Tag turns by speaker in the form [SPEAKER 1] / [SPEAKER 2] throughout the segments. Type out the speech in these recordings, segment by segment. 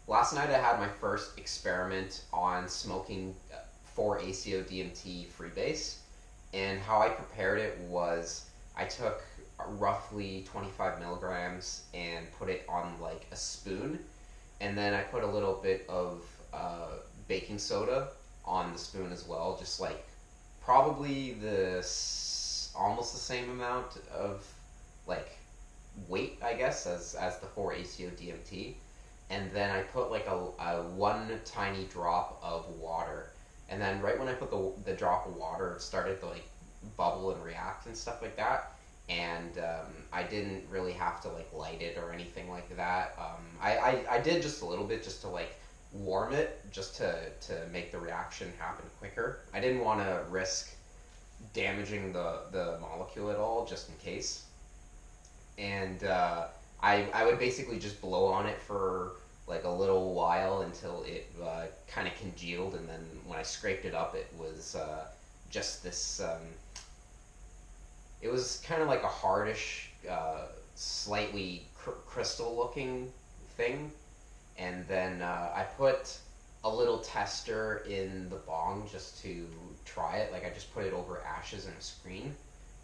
[SPEAKER 1] Last night I had my first experiment on smoking 4-ACO-DMT FREEBASE, and how I prepared it was I took roughly 25 milligrams and put it on like a spoon, and then I put a little bit of baking soda on the spoon as well, just like probably almost the same amount of like weight, I guess, as the 4-ACO-DMT, and then I put like a one tiny drop of water, and then right when I put the drop of water, it started to like bubble and react and stuff like that, and I didn't really have to like light it or anything like that. I did just a little bit just to like warm it, just to make the reaction happen quicker. I didn't want to risk damaging the molecule at all, just in case. And I would basically just blow on it for like a little while until it kind of congealed, and then when I scraped it up, it was just this. It was kind of like a hardish, slightly crystal-looking thing, and then I put a little tester in the bong just to try it. Like I just put it over ashes and a screen,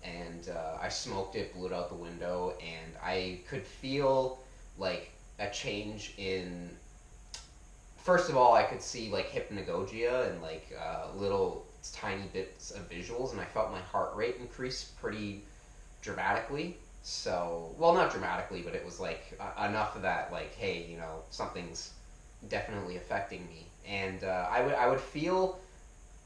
[SPEAKER 1] and I smoked it, blew it out the window, and I could feel like a change in. First of all, I could see like hypnagogia and like little tiny bits of visuals, and I felt my heart rate increase pretty dramatically. So, well, not dramatically, but it was like enough of that, like, hey, something's definitely affecting me, and I would feel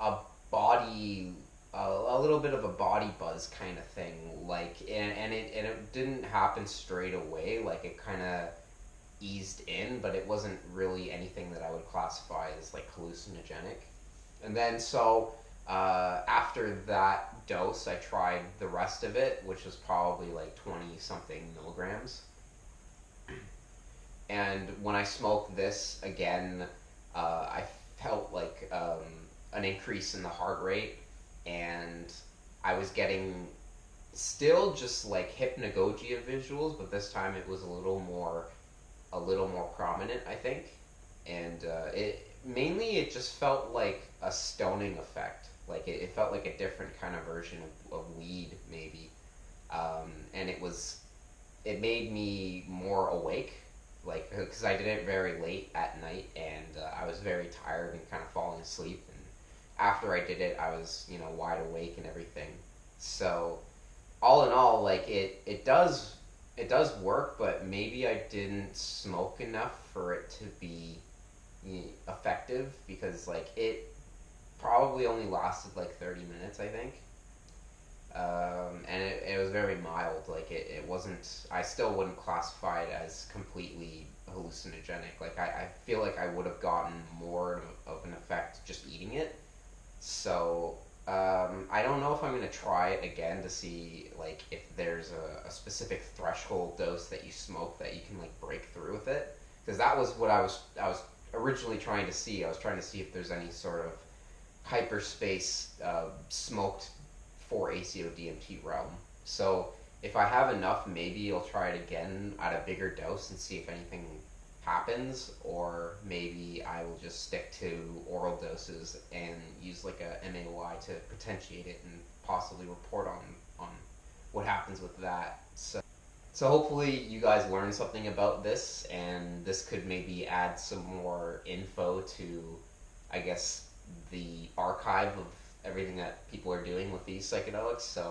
[SPEAKER 1] a body, a little bit of a body buzz kind of thing, like, and it didn't happen straight away, like it kind of eased in, but it wasn't really anything that I would classify as like hallucinogenic. And then after that dose, I tried the rest of it, which was probably like 20 something milligrams. And when I smoked this again, I felt like an increase in the heart rate, and I was getting still just like hypnagogia visuals, but this time it was a little more prominent, I think. And it just felt like a stoning effect. Like it felt like a different kind of version of weed, maybe. And it made me more awake, like, because I did it very late at night, and I was very tired and kind of falling asleep. And after I did it, I was, wide awake and everything. So, all in all, like, it does work, but maybe I didn't smoke enough for it to be effective, because like it probably only lasted like 30 minutes, I think. And it was very mild. Like it wasn't. I still wouldn't classify it as completely hallucinogenic. Like I feel like I would have gotten more of an effect just eating it. So I don't know if I'm gonna try it again to see like if there's a specific threshold dose that you smoke that you can like break through with it, because that was what I was originally trying to see. I was trying to see if there's any sort of hyperspace smoked 4-ACO-DMT realm. So if I have enough, maybe I'll try it again at a bigger dose and see if anything happens, or maybe I will just stick to oral doses and use like a MAOI to potentiate it and possibly report on what happens with that. So hopefully you guys learned something about this, and this could maybe add some more info to, I guess, the archive of everything that people are doing with these psychedelics. So